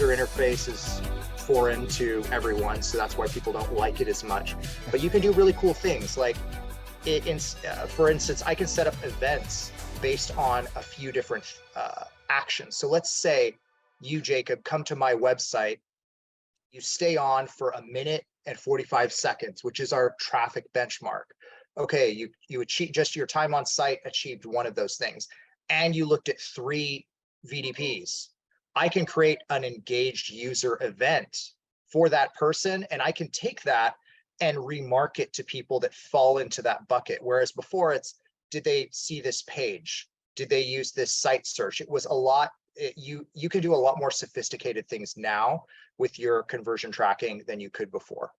user interface is foreign to everyone, so that's why people don't like it as much. But you can do really cool things like for instance, I can set up events based on a few different actions. So let's say you, Jacob, come to my website, you stay on for 1 minute and 45 seconds, which is our traffic benchmark. Okay, you achieve just your time on site achieved one of those things, and you looked at 3 VDPs. I can create an engaged user event for that person, and I can take that and remarket to people that fall into that bucket. Whereas before it's, did they see this page? Did they use this site search? It was a lot. You can do a lot more sophisticated things now with your conversion tracking than you could before.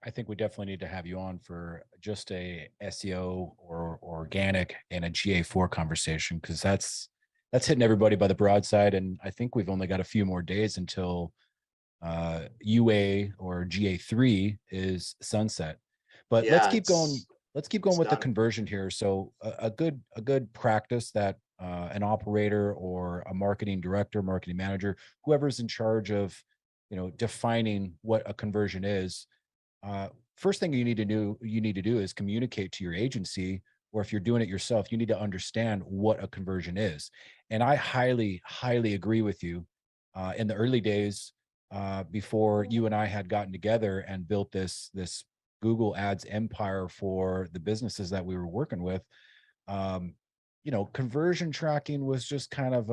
I think we definitely need to have you on for just a SEO or organic and a GA4 conversation, because that's hitting everybody by the broadside. And I think we've only got a few more days until UA or GA3 is sunset. But let's Yeah, keep going. Let's keep going it's with the done. conversion here. So a good practice that an operator or a marketing director, marketing manager, whoever's in charge of, defining what a conversion is. First thing you need to do is communicate to your agency, or if you're doing it yourself, you need to understand what a conversion is. And I highly agree with you. In the early days, before you and I had gotten together and built this Google Ads empire for the businesses that we were working with, conversion tracking was just kind of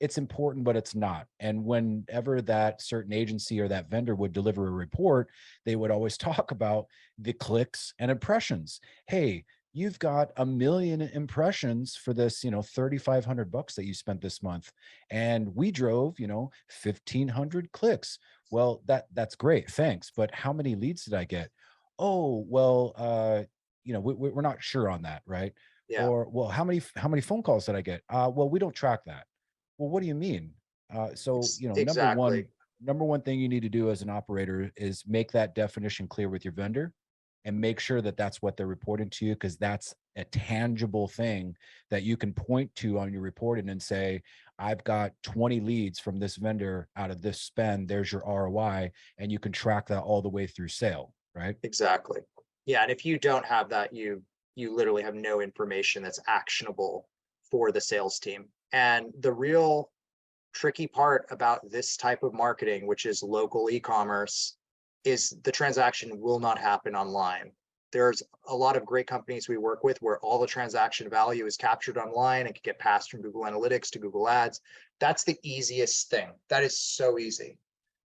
it's important, but it's not. And whenever that certain agency or that vendor would deliver a report, they would always talk about the clicks and impressions. Hey, you've got 1 million impressions for this, $3,500 that you spent this month. And we drove, 1,500 clicks. Well, that's great. Thanks. But how many leads did I get? Oh, well, we're not sure on that. Right. Yeah, Or, well, how many phone calls did I get? Well, we don't track that. Well, what do you mean? So, exactly. number one thing you need to do as an operator is make that definition clear with your vendor and make sure that that's what they're reporting to you, because that's a tangible thing that you can point to on your reporting and say, I've got 20 leads from this vendor out of this spend. There's your ROI, and you can track that all the way through sale, right? Exactly. Yeah, and if you don't have that, you literally have no information that's actionable for the sales team. And the real tricky part about this type of marketing, which is local e-commerce, is the transaction will not happen online. There's a lot of great companies we work with where all the transaction value is captured online and can get passed from Google Analytics to Google Ads. That's the easiest thing. That is so easy.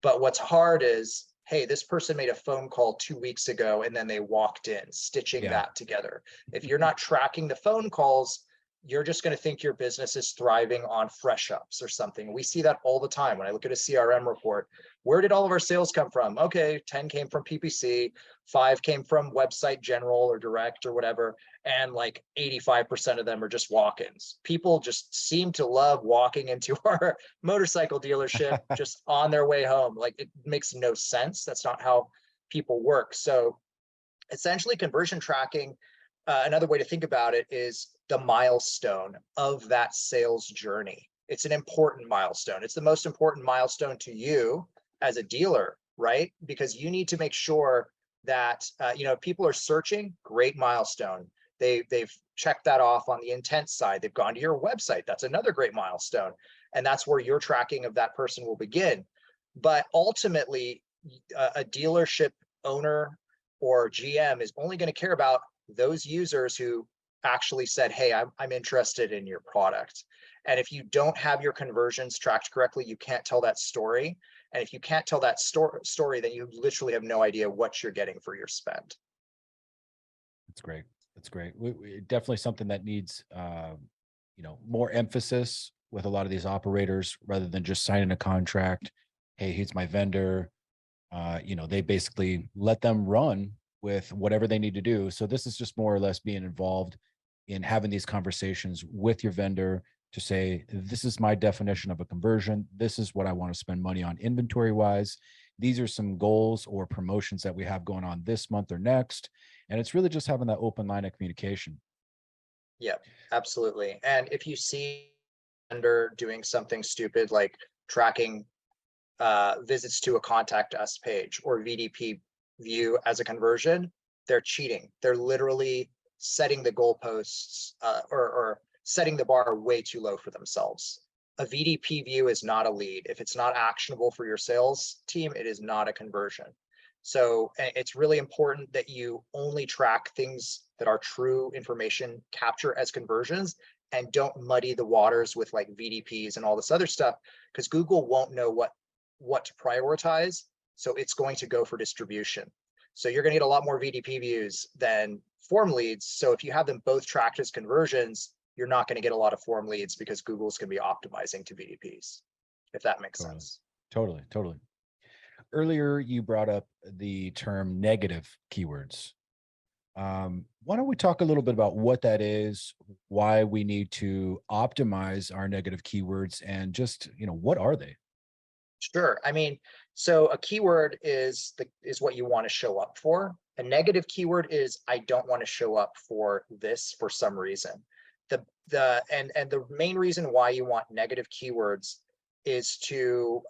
But what's hard is, hey, this person made a phone call 2 weeks ago and then they walked in, stitching Yeah. that together. If you're not tracking the phone calls, you're just going to think your business is thriving on fresh ups or something. We see that all the time. When I look at a CRM report, where did all of our sales come from? Okay, 10 came from PPC, 5 came from website general or direct or whatever, and like 85% of them are just walk-ins. People just seem to love walking into our motorcycle dealership just on their way home. Like, it makes no sense. That's not how people work. So essentially, conversion tracking, another way to think about it is the milestone of that sales journey. It's an important milestone. It's the most important milestone to you as a dealer, right? Because you need to make sure that people are searching. Great milestone. They've checked that off on the intent side. They've gone to your website. That's another great milestone. And that's where your tracking of that person will begin. But ultimately, a dealership owner or GM is only going to care about those users who actually said, hey, I'm interested in your product. And if you don't have your conversions tracked correctly, you can't tell that story. And if you can't tell that story, then you literally have no idea what you're getting for your spend. That's great. That's great. Definitely something that needs, more emphasis with a lot of these operators, rather than just signing a contract. Hey, he's my vendor. They basically let them run with whatever they need to do. So this is just more or less being involved in having these conversations with your vendor to say, this is my definition of a conversion. This is what I want to spend money on inventory wise. These are some goals or promotions that we have going on this month or next. And it's really just having that open line of communication. Yeah, absolutely. And if you see vendor doing something stupid like tracking visits to a contact us page or VDP view as a conversion, they're cheating. They're literally setting the goalposts or setting the bar way too low for themselves. A VDP view is not a lead. If it's not actionable for your sales team, it is not a conversion. So it's really important that you only track things that are true information capture as conversions and don't muddy the waters with like VDPs and all this other stuff, because Google won't know what to prioritize. So it's going to go for distribution. So you're going to get a lot more VDP views than form leads. So if you have them both tracked as conversions, you're not going to get a lot of form leads because Google's going to be optimizing to VDPs, if that makes sense. Totally. Earlier, you brought up the term negative keywords. Why don't we talk a little bit about what that is, why we need to optimize our negative keywords, and just, what are they? Sure. I mean, so a keyword is what you want to show up for. A negative keyword is I don't want to show up for this for some reason. The main reason why you want negative keywords is to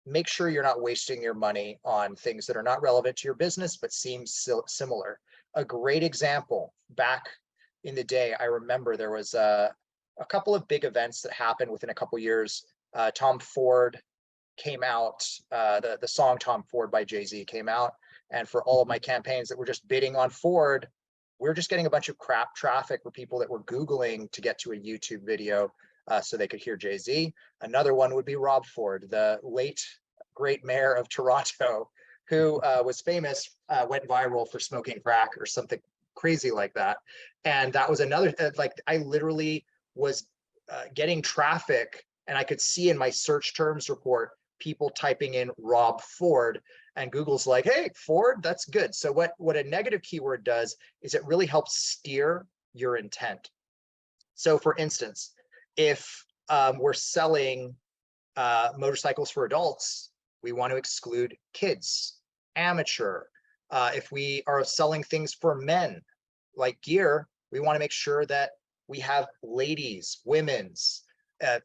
make sure you're not wasting your money on things that are not relevant to your business but seem similar. A great example, back in the day, I remember there was a couple of big events that happened within a couple years. Tom Ford came out, the song Tom Ford by Jay-Z came out. And for all of my campaigns that were just bidding on Ford, we're just getting a bunch of crap traffic for people that were Googling to get to a YouTube video so they could hear Jay-Z. Another one would be Rob Ford, the late great mayor of Toronto, who was famous, went viral for smoking crack or something crazy like that. And that was another, I literally was getting traffic, and I could see in my search terms report people typing in Rob Ford, and Google's like, hey, Ford, that's good. So what a negative keyword does is it really helps steer your intent. So for instance, if we're selling motorcycles for adults, we want to exclude kids, amateur. If we are selling things for men, like gear, we want to make sure that we have ladies, women's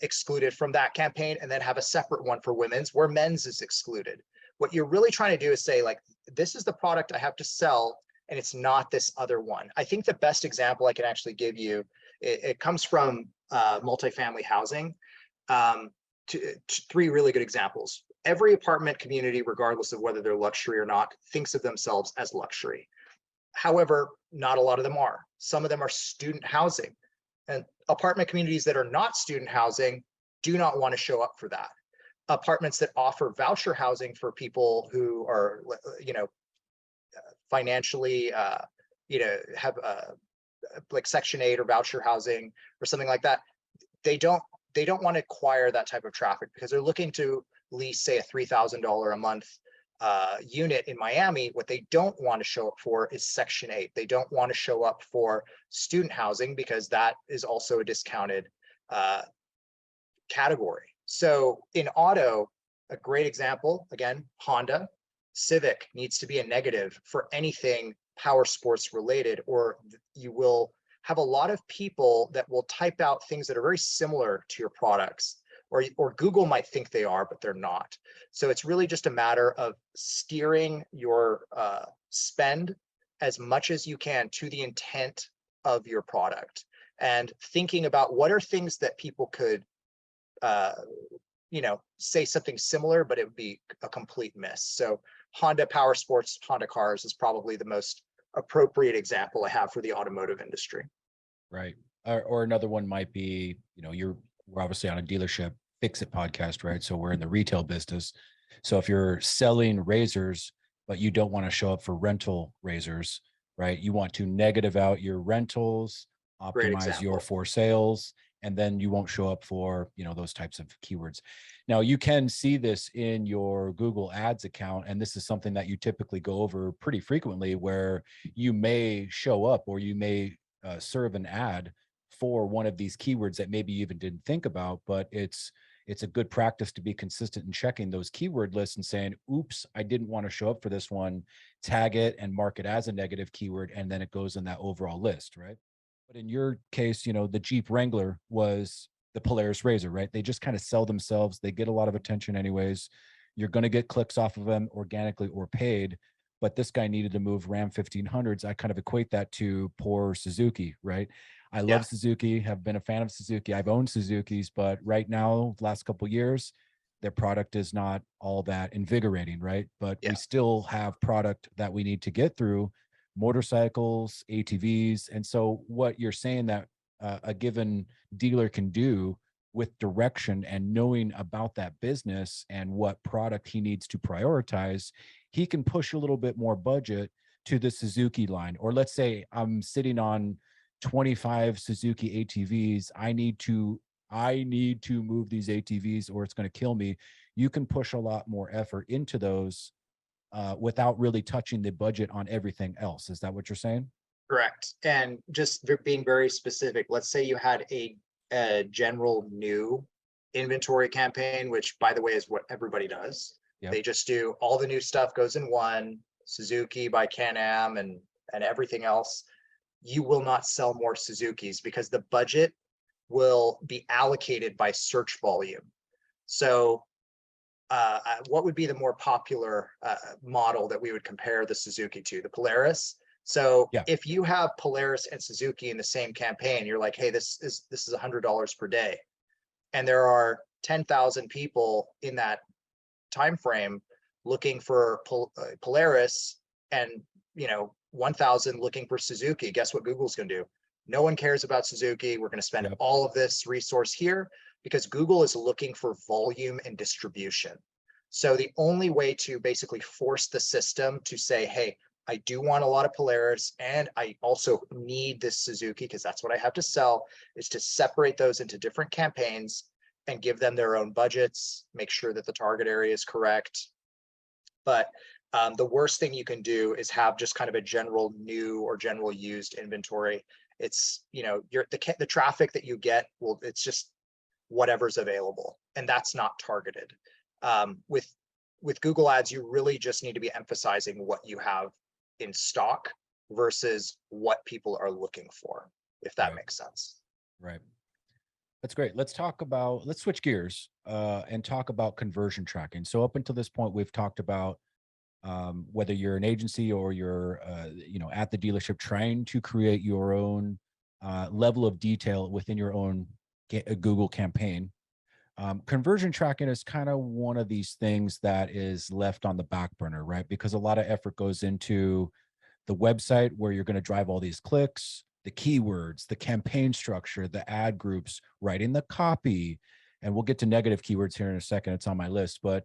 excluded from that campaign, and then have a separate one for women's where men's is excluded. What you're really trying to do is say, like, this is the product I have to sell, and it's not this other one. I think the best example I can actually give you, it comes from multifamily housing. Three really good examples. Every apartment community, regardless of whether they're luxury or not, thinks of themselves as luxury. However, not a lot of them are. Some of them are student housing. And apartment communities that are not student housing do not want to show up for that. Apartments that offer voucher housing for people who are, financially, have like Section 8 or voucher housing or something like that, they don't want to acquire that type of traffic because they're looking to lease, say, a $3,000 a month unit in Miami. What they don't want to show up for is Section 8. They don't want to show up for student housing because that is also a discounted category. So in auto, a great example, again, Honda Civic needs to be a negative for anything power sports related, or you will have a lot of people that will type out things that are very similar to your products, or Google might think they are, but they're not. So it's really just a matter of steering your spend as much as you can to the intent of your product, and thinking about what are things that people could say something similar, but it would be a complete miss. So Honda Powersports, Honda cars is probably the most appropriate example I have for the automotive industry. Right. Or another one might be, we're obviously on a dealership Fixit podcast, right? So we're in the retail business. So if you're selling razors, but you don't want to show up for rental razors, right? You want to negative out your rentals, optimize your for sales, and then you won't show up for, those types of keywords. Now you can see this in your Google Ads account. And this is something that you typically go over pretty frequently, where you may show up or you may serve an ad for one of these keywords that maybe you even didn't think about, but it's a good practice to be consistent in checking those keyword lists and saying, oops, I didn't want to show up for this one, tag it and mark it as a negative keyword. And then it goes in that overall list, right? But in your case, the Jeep Wrangler was the Polaris RZR, right? They just kind of sell themselves. They get a lot of attention anyways. You're going to get clicks off of them organically or paid. But this guy needed to move Ram 1500s. I kind of equate that to poor Suzuki, right? I Yeah. love Suzuki, have been a fan of Suzuki. I've owned Suzukis, but right now, last couple of years, their product is not all that invigorating, right? But Yeah. we still have product that we need to get through, motorcycles, ATVs. And so what you're saying that a given dealer can do with direction and knowing about that business and what product he needs to prioritize, he can push a little bit more budget to the Suzuki line. Or let's say I'm sitting on 25 Suzuki ATVs. I need to move these ATVs or it's going to kill me. You can push a lot more effort into those without really touching the budget on everything else. Is that what you're saying? Correct. And just being very specific, let's say you had a general new inventory campaign, which by the way is what everybody does. Yep. They just do all the new stuff goes in one, Suzuki by Can-Am and everything else. You will not sell more Suzukis because the budget will be allocated by search volume. So what would be the more popular model that we would compare the Suzuki to? The Polaris. So Yeah. if you have Polaris and Suzuki in the same campaign, you're like, hey, this is $100 per day, and there are 10,000 people in that time frame looking for Polaris, and 1,000 looking for Suzuki. Guess what Google's going to do? No one cares about Suzuki. We're going to spend all of this resource here because Google is looking for volume and distribution. So the only way to basically force the system to say, hey, I do want a lot of Polaris and I also need this Suzuki because that's what I have to sell, is to separate those into different campaigns and give them their own budgets, make sure that the target area is correct. But the worst thing you can do is have just kind of a general new or general used inventory. It's, the traffic that you get, well, it's just whatever's available, and that's not targeted. With Google Ads, you really just need to be emphasizing what you have in stock versus what people are looking for, if that makes sense. Right. That's great. Let's switch gears and talk about conversion tracking. So up until this point, we've talked about whether you're an agency or you're, at the dealership trying to create your own level of detail within your own Google campaign. Conversion tracking is kind of one of these things that is left on the back burner, right? Because a lot of effort goes into the website where you're going to drive all these clicks, the keywords, the campaign structure, the ad groups, writing the copy. And we'll get to negative keywords here in a second. It's on my list, but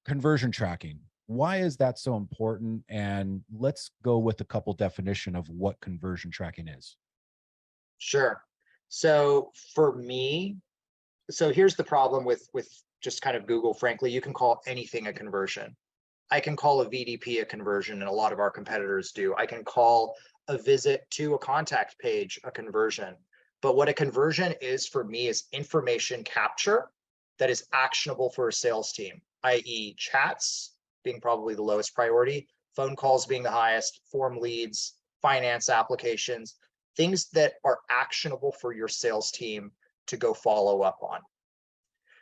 conversion tracking, why is that so important? And let's go with a couple definition of what conversion tracking is. Sure. So for me, here's the problem with just kind of Google, frankly. You can call anything a conversion. I can call a VDP a conversion, and a lot of our competitors do. I can call a visit to a contact page a conversion. But what a conversion is for me is information capture that is actionable for a sales team, i.e. chats being probably the lowest priority, phone calls being the highest, form leads, finance applications, things that are actionable for your sales team to go follow up on.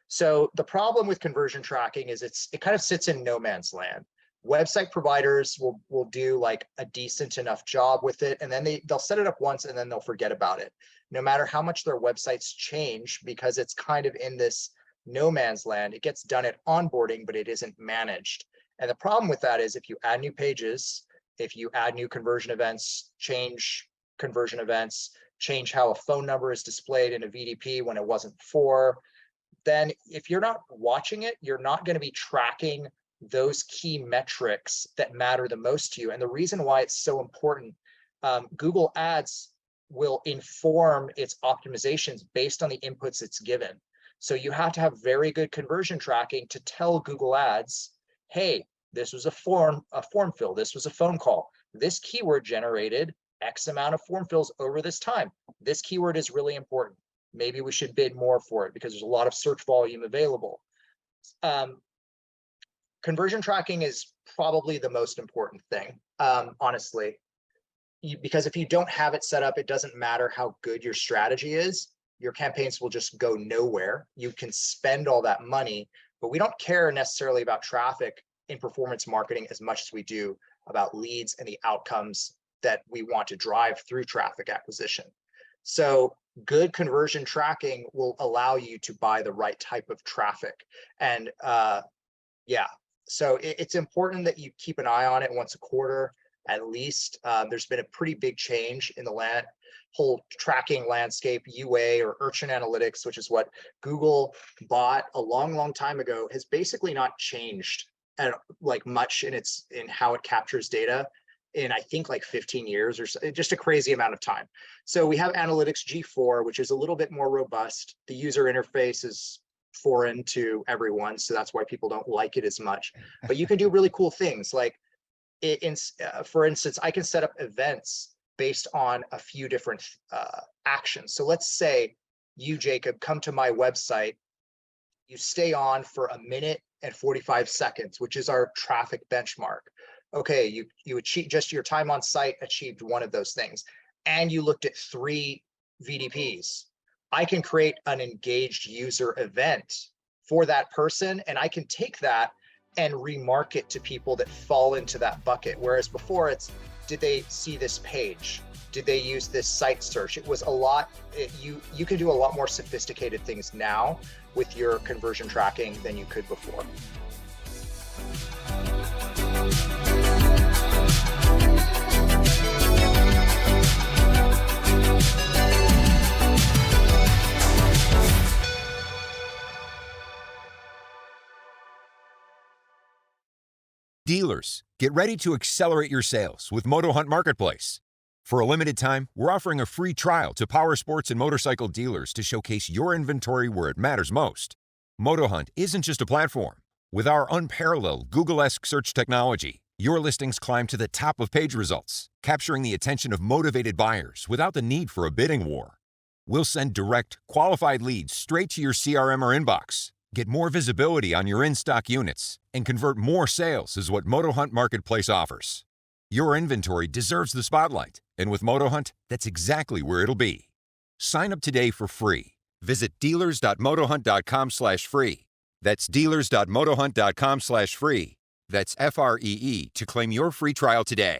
So the problem with conversion tracking is it kind of sits in no man's land. Website providers will do like a decent enough job with it, and then they'll set it up once and then they'll forget about it. No matter how much their websites change, because it's kind of in this no man's land, it gets done at onboarding, but it isn't managed. And the problem with that is if you add new pages, if you add new conversion events, change conversion events, change how a phone number is displayed in a VDP when it wasn't before, then if you're not watching it, you're not going to be tracking those key metrics that matter the most to you. And the reason why it's so important, Google Ads will inform its optimizations based on the inputs it's given. So you have to have very good conversion tracking to tell Google Ads, hey, this was a form fill, this was a phone call, this keyword generated X amount of form fills over this time. This keyword is really important. Maybe we should bid more for it because there's a lot of search volume available. Conversion tracking is probably the most important thing, honestly, because if you don't have it set up, it doesn't matter how good your strategy is. your campaigns will just go nowhere. You can spend all that money, but we don't care necessarily about traffic in performance marketing as much as we do about leads and the outcomes that we want to drive through traffic acquisition. So good conversion tracking will allow you to buy the right type of traffic. And yeah, so it's important that you keep an eye on it once a quarter at least. There's been a pretty big change in the whole tracking landscape. UA, or Urchin Analytics, which is what Google bought a long time ago, has basically not changed like much in how it captures data in, I think, like 15 years or so, just a crazy amount of time. So we have Analytics G4, which is a little bit more robust. The user interface is foreign to everyone, so that's why people don't like it as much. But you can do really cool things, like for instance, I can set up events based on a few different actions. So let's say you, Jacob, come to my website, you stay on for 1 minute and 45 seconds, which is our traffic benchmark. Okay, you achieve, just your time on site achieved one of those things, and you looked at 3 VDPs. I can create an engaged user event for that person, and I can take that and remarket to people that fall into that bucket. Whereas before, it's, did they see this page? Did they use this site search? It was a lot. You can do a lot more sophisticated things now with your conversion tracking than you could before. Dealers, get ready to accelerate your sales with Moto Hunt Marketplace. For a limited time, we're offering a free trial to Powersports and motorcycle dealers to showcase your inventory where it matters most. Moto Hunt isn't just a platform. With our unparalleled Google-esque search technology, your listings climb to the top of page results, capturing the attention of motivated buyers without the need for a bidding war. We'll send direct, qualified leads straight to your CRM or inbox. Get more visibility on your in-stock units, and convert more sales is what Moto Hunt Marketplace offers. Your inventory deserves the spotlight, and with Moto Hunt, that's exactly where it'll be. Sign up today for free. Visit dealers.motohunt.com/free. That's dealers.motohunt.com/free. That's FREE to claim your free trial today.